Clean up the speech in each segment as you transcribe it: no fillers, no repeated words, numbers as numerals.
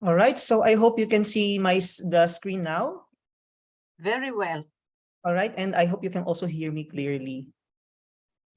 All right, so I hope you can see the screen now. Very well. All right, and I hope you can also hear me clearly.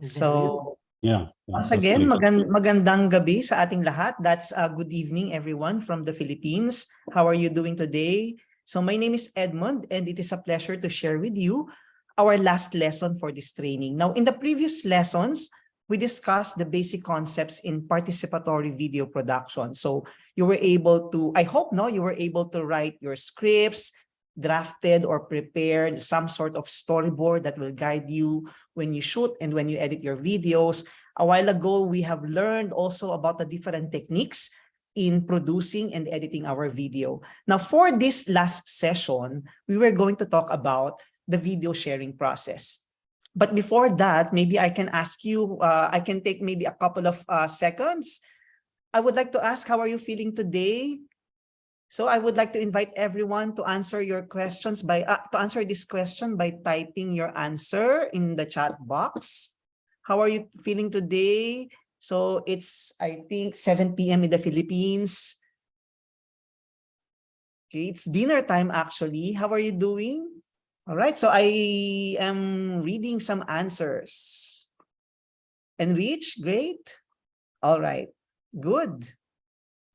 So, Yeah. once again, magandang gabi sa ating lahat. That's good evening, everyone from the Philippines. How are you doing today? So my name is Edmund, and it is a pleasure to share with you our last lesson for this training. Now, in the previous lessons, we discussed the basic concepts in participatory video production. So you were able to, I hope, you were able to write your scripts, drafted or prepared some sort of storyboard that will guide you when you shoot and when you edit your videos. A while ago, we have learned also about the different techniques in producing and editing our video. Now, for this last session, we were going to talk about the video sharing process. But before that, maybe I can ask you, I can take maybe a couple of seconds. I would like to ask, how are you feeling today? So I would like to invite everyone to answer your questions to answer this question by typing your answer in the chat box. How are you feeling today? So it's, I think, 7 p.m. in the Philippines. Okay, it's dinner time actually. How are you doing? All right, so I am reading some answers. Enrich, great. All right, good.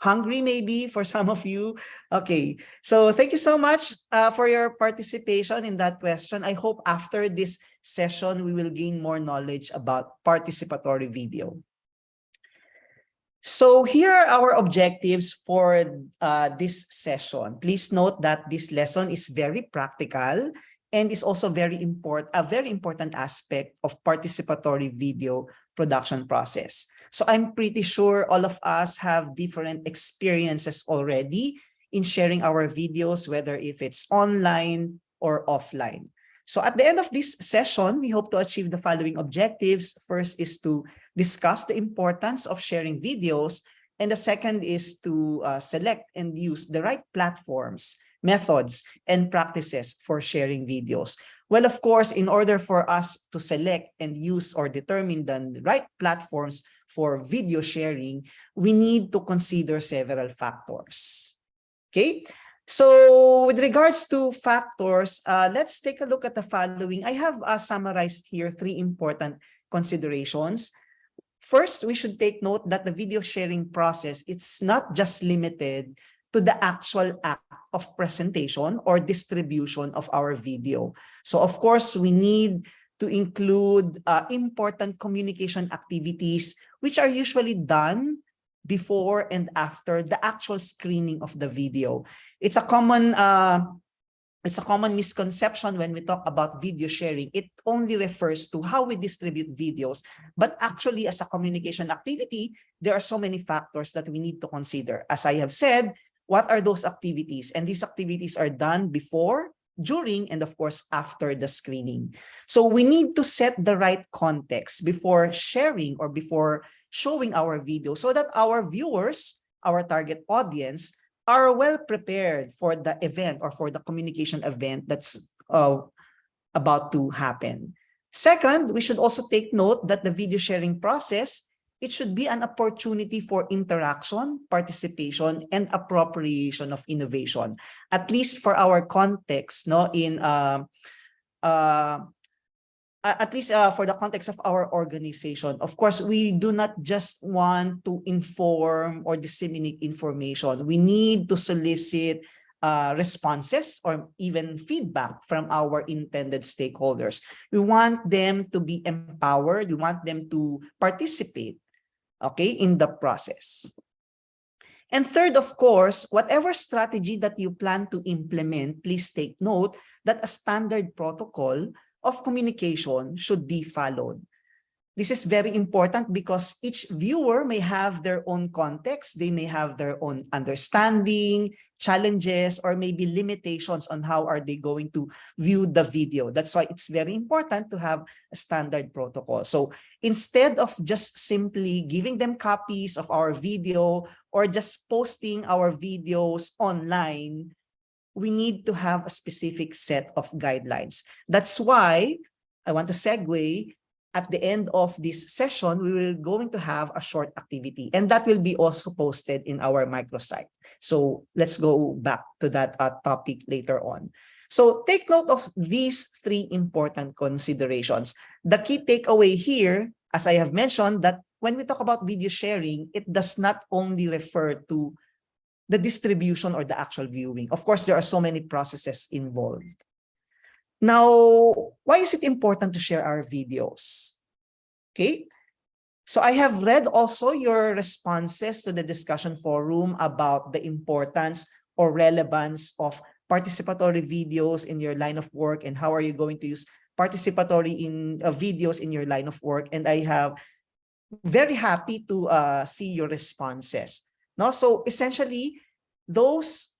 Hungry maybe for some of you. Okay, so thank you so much for your participation in that question. I hope after this session, we will gain more knowledge about participatory video. So here are our objectives for this session. Please note that this lesson is very practical and is also a very important aspect of participatory video production process. So I'm pretty sure all of us have different experiences already in sharing our videos, whether if it's online or offline. So at the end of this session, we hope to achieve the following objectives. First is to discuss the importance of sharing videos. And the second is to select and use the right platforms, methods, and practices for sharing videos. Well, of course, in order for us to select and use or determine the right platforms for video sharing, we need to consider several factors. Okay, so with regards to factors, let's take a look at the following. I have summarized here 3 important considerations. First, we should take note that the video sharing process, it's not just limited to the actual act of presentation or distribution of our video. So of course, we need to include important communication activities, which are usually done before and after the actual screening of the video. It's a common misconception when we talk about video sharing. It only refers to how we distribute videos, but actually as a communication activity, there are so many factors that we need to consider. As I have said, what are those activities? And these activities are done before, during, and of course, after the screening. So we need to set the right context before sharing or before showing our video so that our viewers, our target audience, are well prepared for the event or for the communication event that's about to happen. Second, we should also take note that the video sharing process, it should be an opportunity for interaction, participation, and appropriation of innovation. At least for our context, for the context of our organization. Of course, we do not just want to inform or disseminate information. We need to solicit responses or even feedback from our intended stakeholders. We want them to be empowered. We want them to participate, okay, in the process. And third, of course, whatever strategy that you plan to implement, please take note that a standard protocol of communication should be followed. This is very important because each viewer may have their own context, they may have their own understanding, challenges, or maybe limitations on how are they going to view the video. That's why it's very important to have a standard protocol. So instead of just simply giving them copies of our video or just posting our videos online, we need to have a specific set of guidelines. That's why I want to segue at the end of this session, we will going to have a short activity, and that will be also posted in our microsite. So let's go back to that topic later on. So take note of these three important considerations. The key takeaway here, as I have mentioned, that when we talk about video sharing, it does not only refer to the distribution or the actual viewing. Of course, there are so many processes involved. Now, why is it important to share our videos? Okay, so I have read also your responses to the discussion forum about the importance or relevance of participatory videos in your line of work, and how are you going to use participatory in videos in your line of work. And I have very happy to see your responses. No, so essentially, those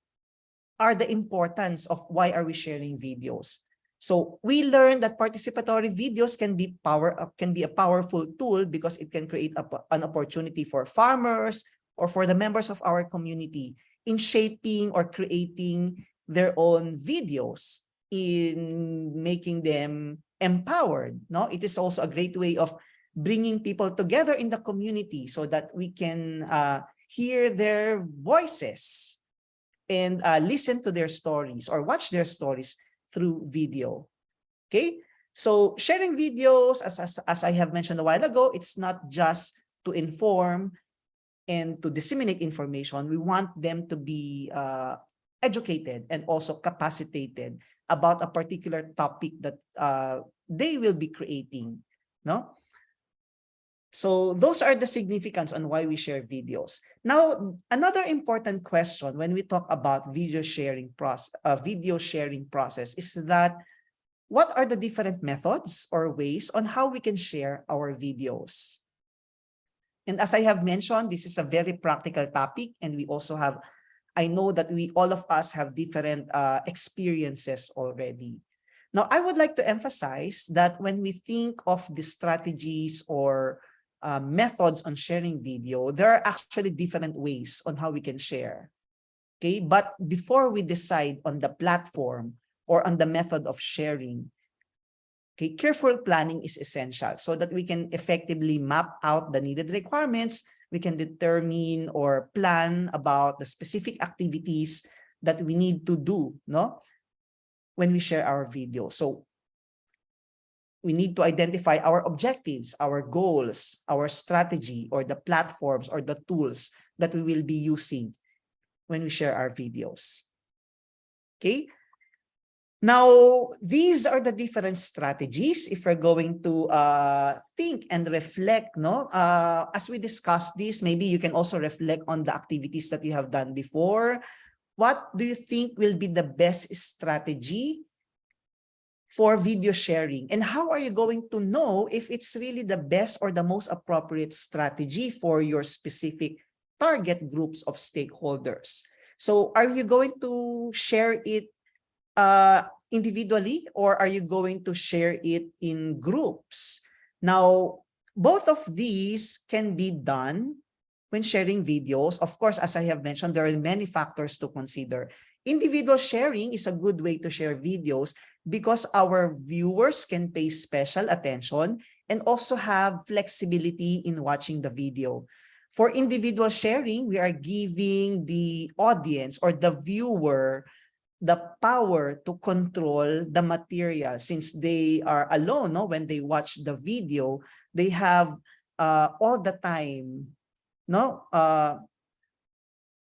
are the importance of why are we sharing videos. So we learned that participatory videos can be a powerful tool because it can create an opportunity for farmers or for the members of our community in shaping or creating their own videos, in making them empowered. No, it is also a great way of bringing people together in the community so that we can hear their voices and listen to their stories or watch their stories through video. Okay, so sharing videos, as I have mentioned a while ago, it's not just to inform and to disseminate information. We want them to be educated and also capacitated about a particular topic that they will be creating. No, so those are the significance on why we share videos. Now, another important question when we talk about video sharing process is that what are the different methods or ways on how we can share our videos? And as I have mentioned, this is a very practical topic, and we also have, I know that all of us have different experiences already. Now, I would like to emphasize that when we think of the strategies or methods on sharing video, there are actually different ways on how we can share. Okay, but before we decide on the platform or on the method of sharing, okay, careful planning is essential so that we can effectively map out the needed requirements. We can determine or plan about the specific activities that we need to do, no, when we share our video. So we need to identify our objectives, our goals, our strategy, or the platforms or the tools that we will be using when we share our videos. Okay. Now, these are the different strategies. If we're going to think and reflect, no, as we discuss this, maybe you can also reflect on the activities that you have done before. What do you think will be the best strategy for video sharing? And how are you going to know if it's really the best or the most appropriate strategy for your specific target groups of stakeholders? So are you going to share it individually, or are you going to share it in groups? Now, both of these can be done when sharing videos. Of course, as I have mentioned, there are many factors to consider. Individual sharing is a good way to share videos because our viewers can pay special attention and also have flexibility in watching the video. For individual sharing, we are giving the audience or the viewer the power to control the material. Since they are alone, no, when they watch the video, they have all the time, no,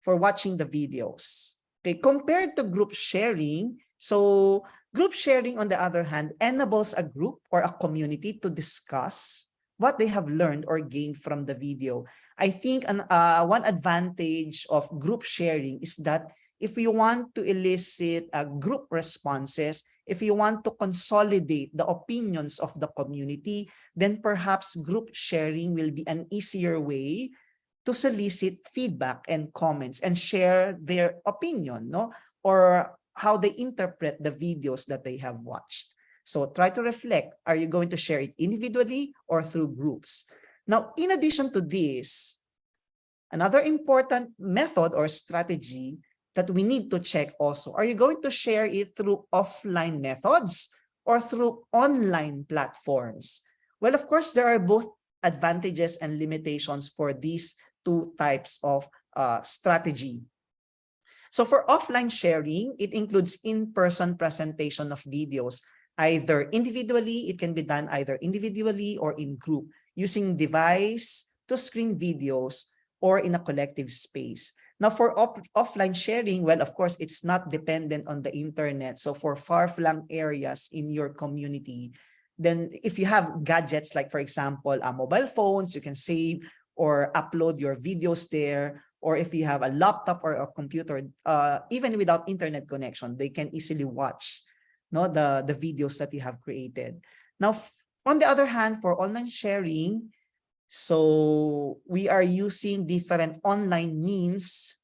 for watching the videos. Okay, compared to group sharing, so group sharing, on the other hand, enables a group or a community to discuss what they have learned or gained from the video. I think one advantage of group sharing is that if you want to elicit group responses, if you want to consolidate the opinions of the community, then perhaps group sharing will be an easier way to solicit feedback and comments and share their opinion, no, or how they interpret the videos that they have watched. So try to reflect, are you going to share it individually or through groups? Now, in addition to this, another important method or strategy that we need to check also, are you going to share it through offline methods or through online platforms? Well, of course, there are both advantages and limitations for these two types of strategy. So for offline sharing, it includes in-person presentation of videos, either individually, it can be done either individually or in group, using device to screen videos or in a collective space. Now for offline sharing, well, of course, it's not dependent on the internet. So for far-flung areas in your community, then if you have gadgets like, for example, mobile phones, you can save or upload your videos there. Or if you have a laptop or a computer, even without internet connection, they can easily watch the videos that you have created. Now, on the other hand, for online sharing, so we are using different online means,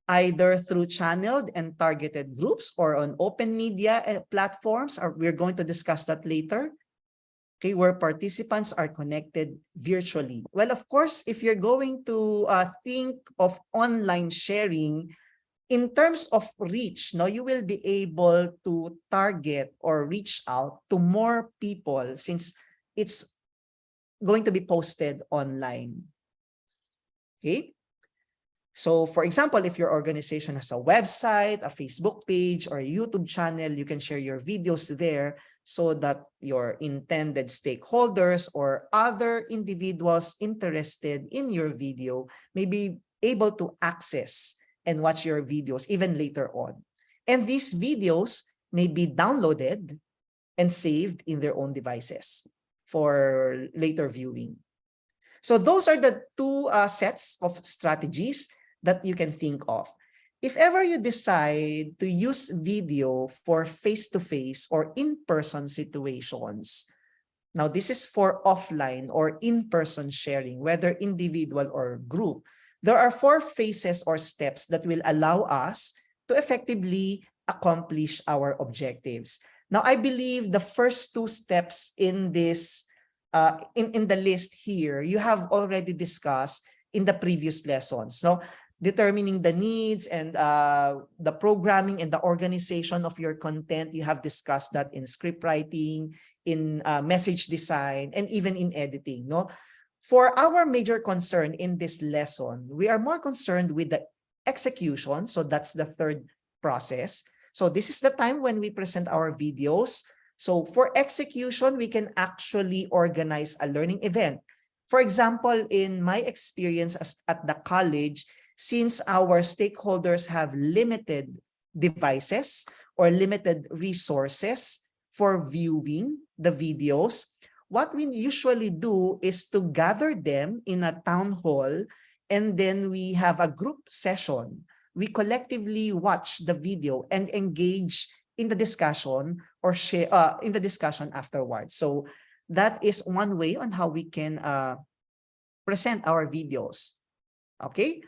either through channeled and targeted groups or on open media platforms, or we're going to discuss that later. Okay, where participants are connected virtually. Well, of course, if you're going to think of online sharing in terms of reach, you will be able to target or reach out to more people since it's going to be posted online. Okay. So for example, if your organization has a website, a Facebook page, or a YouTube channel, you can share your videos there so that your intended stakeholders or other individuals interested in your video may be able to access and watch your videos even later on. And these videos may be downloaded and saved in their own devices for later viewing. So those are the two sets of strategies that you can think of. If ever you decide to use video for face-to-face or in-person situations, now this is for offline or in-person sharing, whether individual or group, there are 4 phases or steps that will allow us to effectively accomplish our objectives. Now, I believe the first 2 steps in this, in the list here, you have already discussed in the previous lessons. So determining the needs and the programming and the organization of your content. You have discussed that in script writing, in message design, and even in editing. For our major concern in this lesson, we are more concerned with the execution. So that's the third process. So this is the time when we present our videos. So for execution, we can actually organize a learning event. For example, in my experience at the college, since our stakeholders have limited devices or limited resources for viewing the videos, what we usually do is to gather them in a town hall, and then we have a group session. We collectively watch the video and engage in the discussion or share in the discussion afterwards. So that is one way on how we can present our videos. Okay.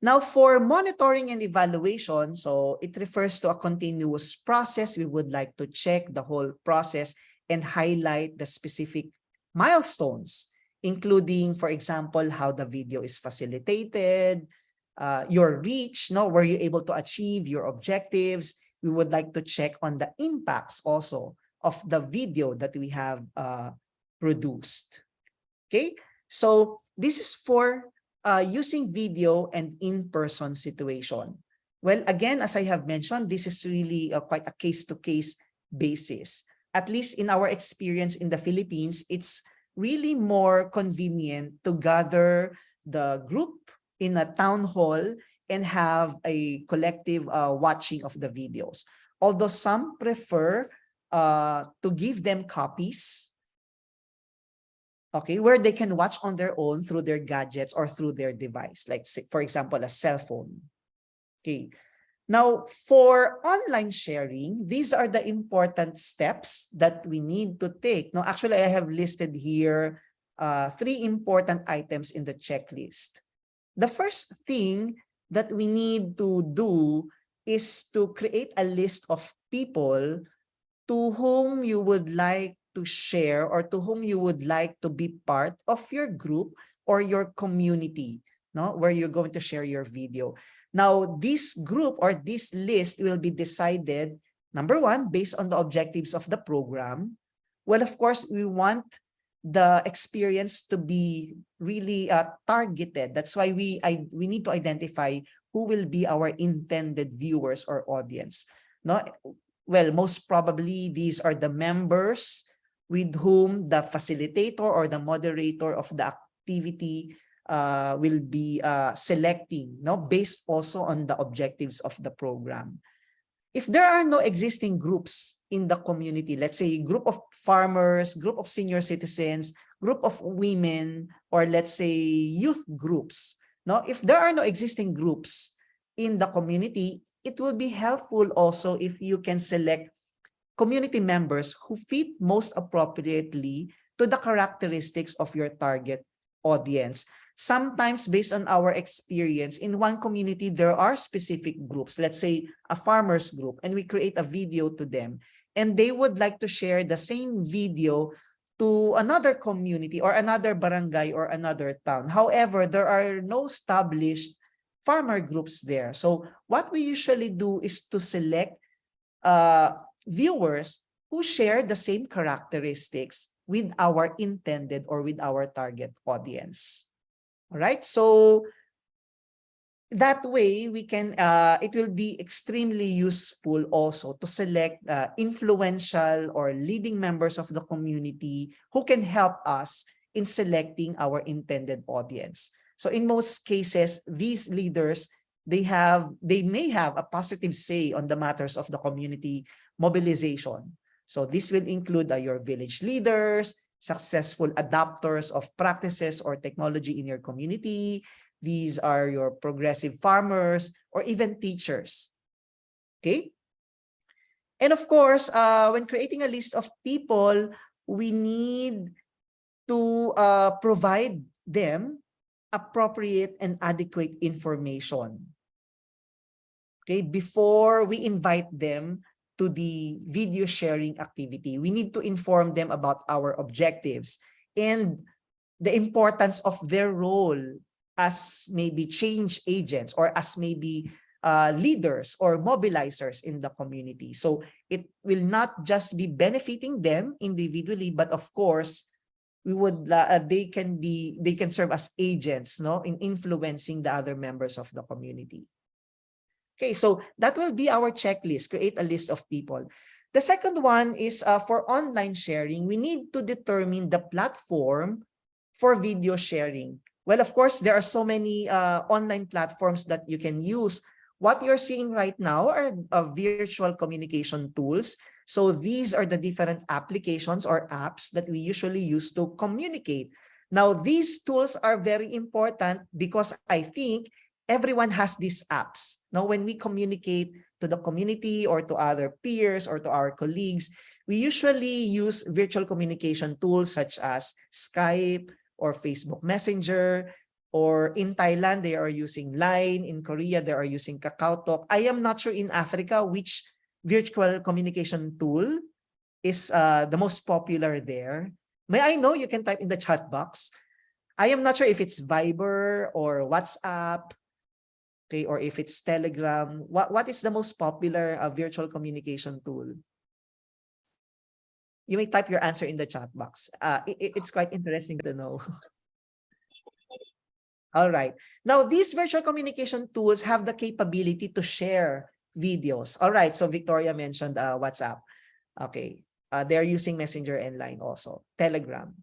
Now, for monitoring and evaluation, so it refers to a continuous process. We would like to check the whole process and highlight the specific milestones, including, for example, how the video is facilitated, your reach, were you able to achieve your objectives? We would like to check on the impacts also of the video that we have produced. Okay, so this is for using video and in-person situation. Well, again, as I have mentioned, this is really quite a case-to-case basis. At least in our experience in the Philippines, it's really more convenient to gather the group in a town hall and have a collective watching of the videos. Although some prefer to give them copies, okay, where they can watch on their own through their gadgets or through their device, like, for example, a cell phone. Okay. Now, for online sharing, these are the important steps that we need to take. Now, actually, I have listed here 3 important items in the checklist. The first thing that we need to do is to create a list of people to whom you would like to share or to whom you would like to be part of your group or your community, where you're going to share your video. Now, this group or this list will be decided, number 1, based on the objectives of the program. Well, of course, we want the experience to be really targeted. That's why we need to identify who will be our intended viewers or audience. No, well, most probably these are the members with whom the facilitator or the moderator of the activity will be selecting, no, based also on the objectives of the program. If there are no existing groups in the community, let's say group of farmers, group of senior citizens, group of women, or let's say youth groups, no, if there are no existing groups in the community, it will be helpful also if you can select community members who fit most appropriately to the characteristics of your target audience. Sometimes based on our experience, in one community, there are specific groups, let's say a farmers group, and we create a video to them, and they would like to share the same video to another community or another barangay or another town. However, there are no established farmer groups there. So what we usually do is to select viewers who share the same characteristics with our intended or with our target audience. All right, so that way we can it will be extremely useful also to select influential or leading members of the community who can help us in selecting our intended audience. So in most cases, these leaders, they may have a positive say on the matters of the community mobilization. So this will include your village leaders, successful adopters of practices or technology in your community. These are your progressive farmers or even teachers. Okay. And of course, when creating a list of people, we need to provide them appropriate and adequate information. Okay, before we invite them to the video sharing activity, we need to inform them about our objectives and the importance of their role as maybe change agents or as maybe leaders or mobilizers in the community. So it will not just be benefiting them individually, but of course, we would they can serve as agents, no, in influencing the other members of the community. Okay, so that will be our checklist, create a list of people. The second one is for online sharing, we need to determine the platform for video sharing. Well, of course, there are so many online platforms that you can use. What you're seeing right now are virtual communication tools. So these are the different applications or apps that we usually use to communicate. Now, these tools are very important because I think everyone has these apps. Now, when we communicate to the community or to other peers or to our colleagues, we usually use virtual communication tools such as Skype or Facebook Messenger, or in Thailand, they are using Line. In Korea, they are using KakaoTalk. I am not sure in Africa which virtual communication tool is the most popular there. May I know? You can type in the chat box. I am not sure if it's Viber or WhatsApp, okay, or if it's Telegram. What is the most popular virtual communication tool? You may type your answer in the chat box. It's quite interesting to know. All right. Now, these virtual communication tools have the capability to share videos. All right. So Victoria mentioned WhatsApp. Okay. They're using Messenger and Line also. Telegram.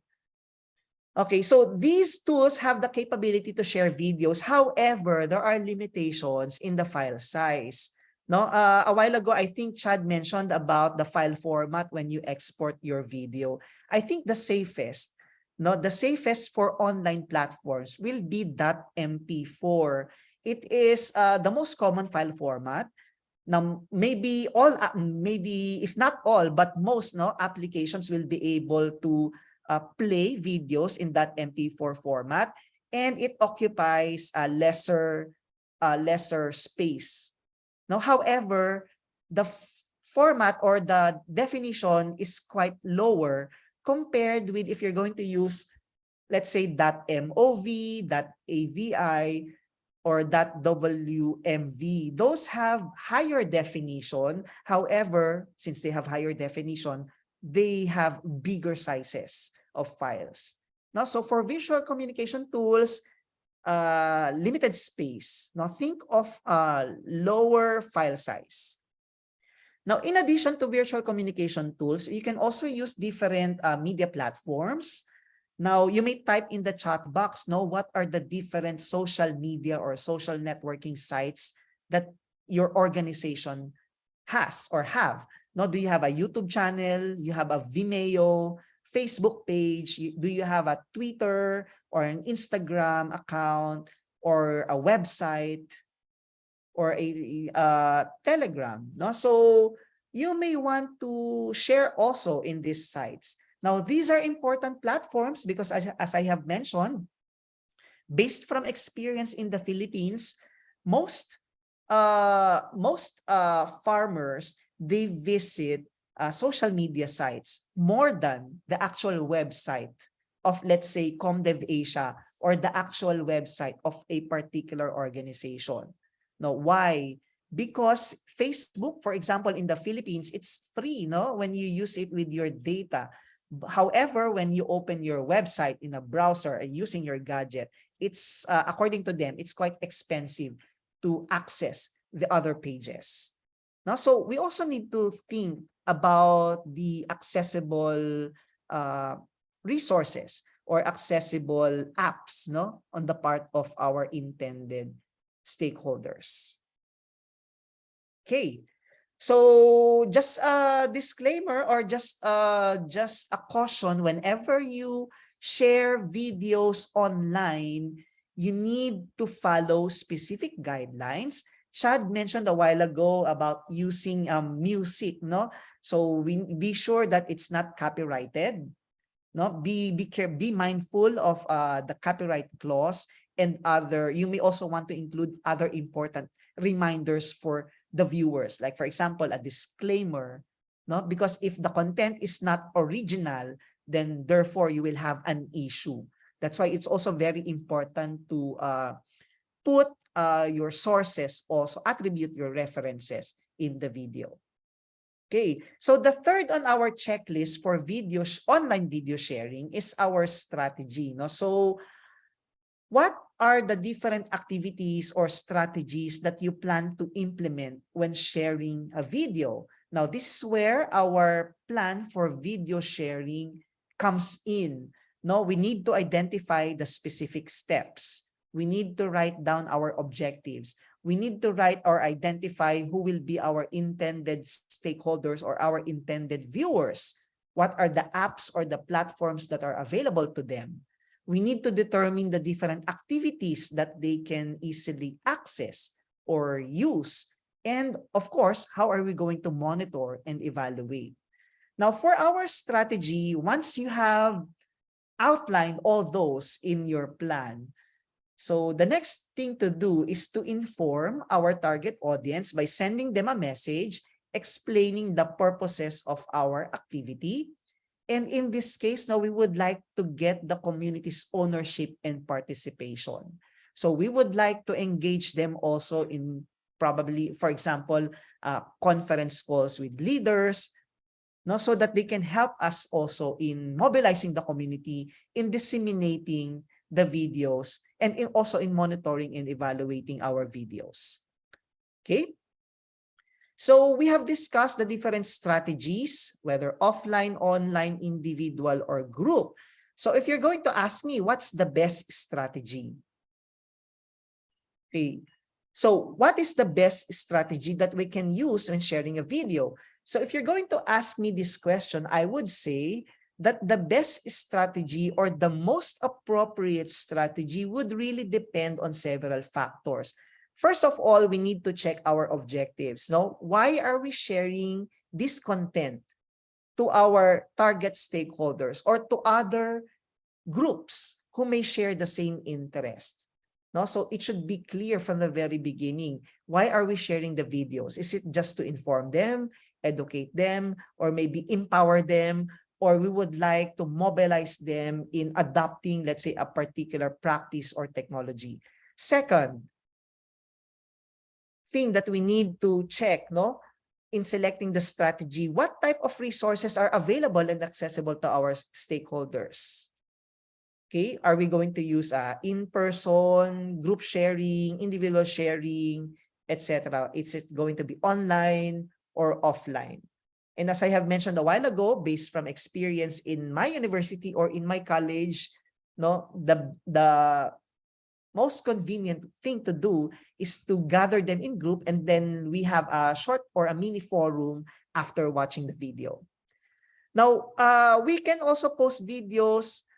Okay. So these tools have the capability to share videos. However, there are limitations in the file size. No, a while ago, I think Chad mentioned about the file format when you export your video. I think the safest for online platforms will be .mp4. It is the most common file format. Now, maybe if not all, but most applications will be able to play videos in that MP4 format, and it occupies a lesser space. Now, however, the format or the definition is quite lower compared with if you're going to use, let's say, .mov, .avi, or .wmv. Those have higher definition. However, since they have higher definition, they have bigger sizes of files. Now, so for visual communication tools, limited space. Now, think of lower file size. Now, in addition to virtual communication tools, you can also use different media platforms. Now, you may type in the chat box, what are the different social media or social networking sites that your organization has or have. Now, do you have a YouTube channel? You have a Vimeo, Facebook page? Do you have a Twitter or an Instagram account or a website or a Telegram? So you may want to share also in these sites. Now, these are important platforms because as I have mentioned, based from experience in the Philippines, most farmers, they visit social media sites more than the actual website of, let's say, Comdev Asia or the actual website of a particular organization. Now, why? Because Facebook, for example, in the Philippines, it's free, when you use it with your data. However, when you open your website in a browser and using your gadget, it's according to them, it's quite expensive to access the other pages. Now, so we also need to think about the accessible resources or accessible apps, on the part of our intended stakeholders. Okay. So just a disclaimer or just a caution, whenever you share videos online, you need to follow specific guidelines. Chad mentioned a while ago about using music, So be sure that it's not copyrighted. Be mindful of the copyright clause and you may also want to include other important reminders for the viewers, like for example a disclaimer, because if the content is not original, then therefore you will have an issue. That's why it's also very important to put your sources, also attribute your references in the video. Okay, so the third on our checklist for online video sharing is our strategy. So what are the different activities or strategies that you plan to implement when sharing a video? Now, this is where our plan for video sharing comes in. We need to identify the specific steps. We need to write down our objectives. We need to write or identify who will be our intended stakeholders or our intended viewers. What are the apps or the platforms that are available to them? We need to determine the different activities that they can easily access or use. And of course, how are we going to monitor and evaluate? Now, for our strategy, once you have outlined all those in your plan, so the next thing to do is to inform our target audience by sending them a message explaining the purposes of our activity. And in this case, now we would like to get the community's ownership and participation. So we would like to engage them also in probably, for example, conference calls with leaders, so that they can help us also in mobilizing the community, in disseminating the videos, and also in monitoring and evaluating our videos. Okay. So we have discussed the different strategies, whether offline, online, individual, or group. So if you're going to ask me, what's the best strategy? Okay. So what is the best strategy that we can use when sharing a video? So if you're going to ask me this question, I would say that the best strategy or the most appropriate strategy would really depend on several factors. First of all, we need to check our objectives. Why are we sharing this content to our target stakeholders or to other groups who may share the same interest? So it should be clear from the very beginning. Why are we sharing the videos? Is it just to inform them, educate them, or maybe empower them? Or we would like to mobilize them in adopting, let's say, a particular practice or technology? Second thing that we need to check, in selecting the strategy, what type of resources are available and accessible to our stakeholders? Okay, are we going to use in-person, group sharing, individual sharing, etc.? Is it going to be online or offline? And as I have mentioned a while ago, based from experience in my university or in my college, no, the most convenient thing to do is to gather them in group, and then we have a short or a mini forum after watching the video. Now, we can also post videos.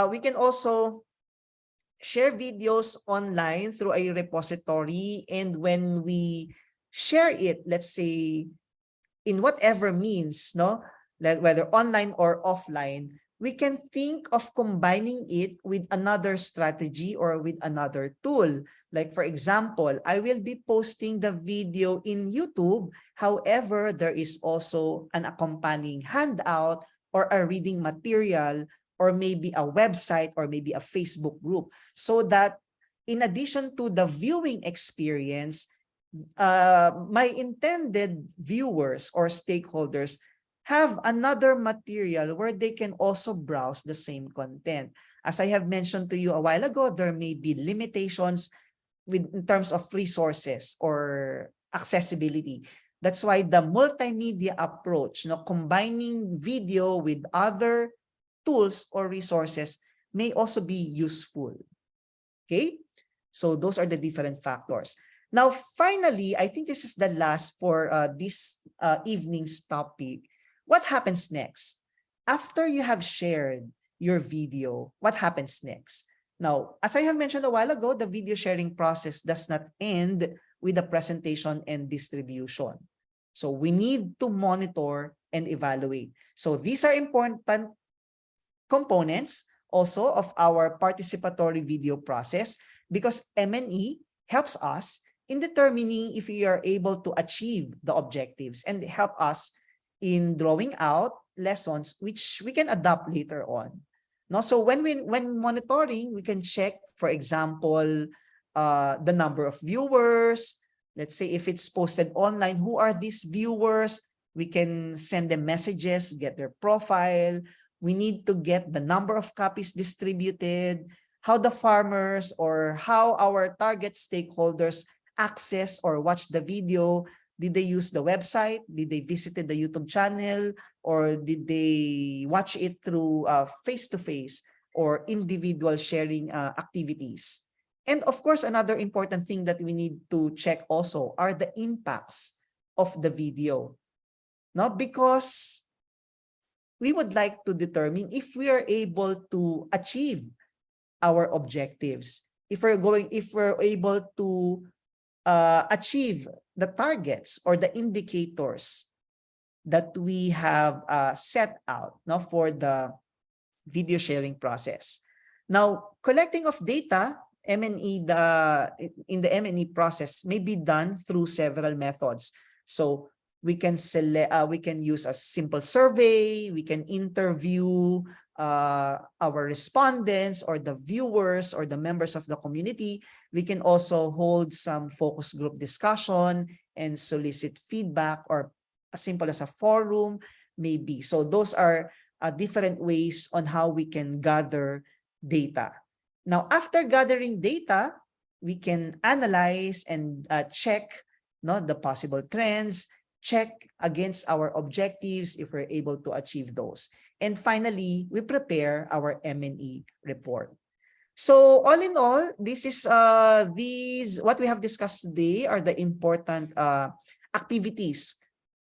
We can also share videos online through a repository, and when we share it, let's say in whatever means, no, whether online or offline, we can think of combining it with another strategy or with another tool. Like for example, I will be posting the video in YouTube. However, there is also an accompanying handout or a reading material, or maybe a website, or maybe a Facebook group, so that in addition to the viewing experience, my intended viewers or stakeholders have another material where they can also browse the same content. As I have mentioned to you a while ago, there may be limitations in terms of resources or accessibility. That's why the multimedia approach, combining video with other tools or resources, may also be useful. Okay, so those are the different factors. Now, finally, I think this is the last for this evening's topic. What happens next? After you have shared your video, what happens next? Now, as I have mentioned a while ago, the video sharing process does not end with the presentation and distribution. So we need to monitor and evaluate. So these are important components also of our participatory video process, because M&E helps us in determining if we are able to achieve the objectives, and help us in drawing out lessons which we can adopt later on. No, so when monitoring, we can check, for example, the number of viewers. Let's say if it's posted online, who are these viewers? We can send them messages, get their profile. We need to get the number of copies distributed, how the farmers or how our target stakeholders access or watch the video. Did they use the website? Did they visit the YouTube channel? Or did they watch it through face-to-face or individual sharing activities? And of course, another important thing that we need to check also are the impacts of the video. Not because we would like to determine if we are able to achieve our objectives, if we're able to achieve the targets or the indicators that we have set out for the video sharing process. Now, collecting of data, M&E, in the M&E process may be done through several methods. So we can use a simple survey, we can interview our respondents or the viewers or the members of the community. We can also hold some focus group discussion and solicit feedback, or as simple as a forum maybe. So those are different ways on how we can gather data. Now, after gathering data, we can analyze and check the possible trends, check against our objectives if we're able to achieve those. And finally, we prepare our M&E report. So all in all, this is what we have discussed today are the important activities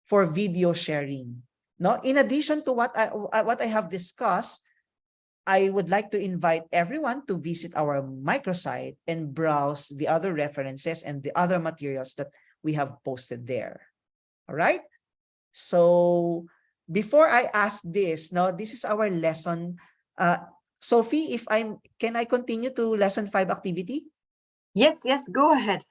for video sharing. No, in addition to what I have discussed, I would like to invite everyone to visit our microsite and browse the other references and the other materials that we have posted there. All right. So before I ask this, this is our lesson. Sophie, can I continue to lesson 5 activity? Yes, go ahead.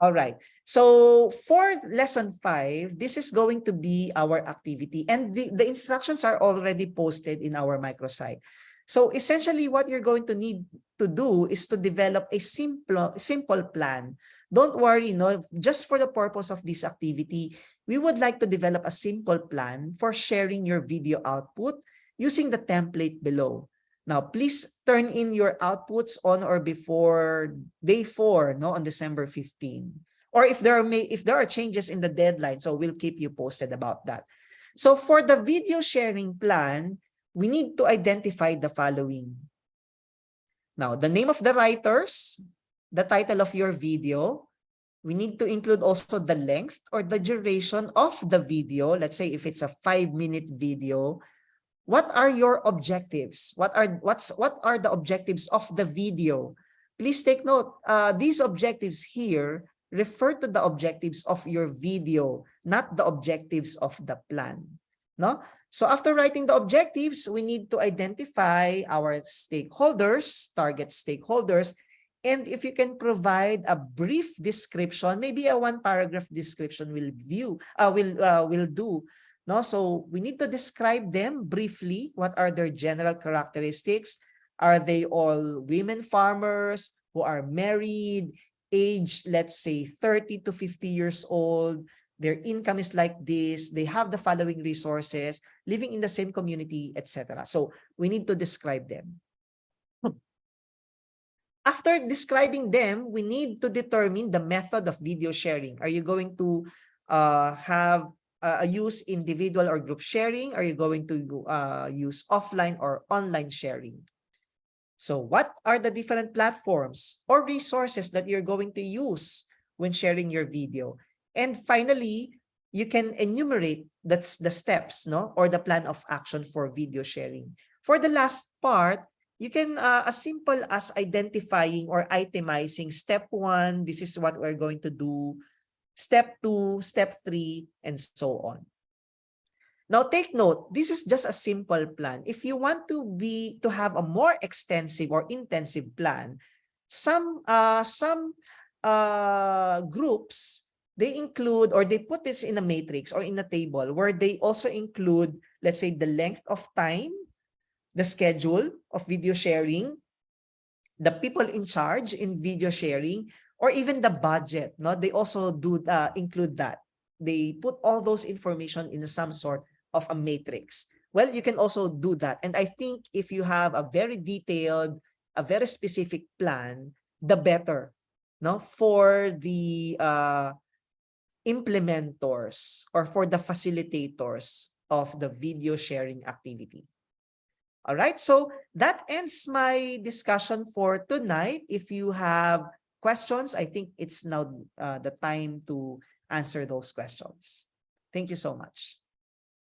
All right. So for lesson 5, this is going to be our activity, and the instructions are already posted in our microsite. So essentially what you're going to need to do is to develop a simple plan don't worry, no, just for the purpose of this activity, we would like to develop a simple plan for sharing your video output using the template below. Now, please turn in your outputs on or before day 4, no, on December 15. Or if there are changes in the deadline, so we'll keep you posted about that. So for the video sharing plan, we need to identify the following. Now, the name of the writers, the title of your video. We need to include also the length or the duration of the video. Let's say if it's a 5-minute video, what are your objectives? What are the objectives of the video? Please take note, these objectives here refer to the objectives of your video, not the objectives of the plan. No? So after writing the objectives, we need to identify our stakeholders, target stakeholders, and if you can provide a brief description, maybe a 1-paragraph description will do. No, so we need to describe them briefly. What are their general characteristics? Are they all women farmers who are married, age, let's say 30 to 50 years old? Their income is like this. They have the following resources, living in the same community, etc. So we need to describe them. After describing them, we need to determine the method of video sharing. Are you going to use individual or group sharing? Are you going to use offline or online sharing? So what are the different platforms or resources that you're going to use when sharing your video? And finally, you can enumerate that's the steps, no, or the plan of action for video sharing. For the last part, you can as simple as identifying or itemizing step 1, this is what we're going to do, step 2, step 3, and so on. Now take note, this is just a simple plan. If you want to have a more extensive or intensive plan, some groups, they include or they put this in a matrix or in a table where they also include, let's say, the length of time, the schedule of video sharing, the people in charge in video sharing, or even the budget. No, they also do include that. They put all those information in some sort of a matrix. Well, you can also do that. And I think if you have a very detailed, a very specific plan, the better, no, for the implementors or for the facilitators of the video sharing activity. All right, so that ends my discussion for tonight. If you have questions, I think it's now the time to answer those questions. Thank you so much.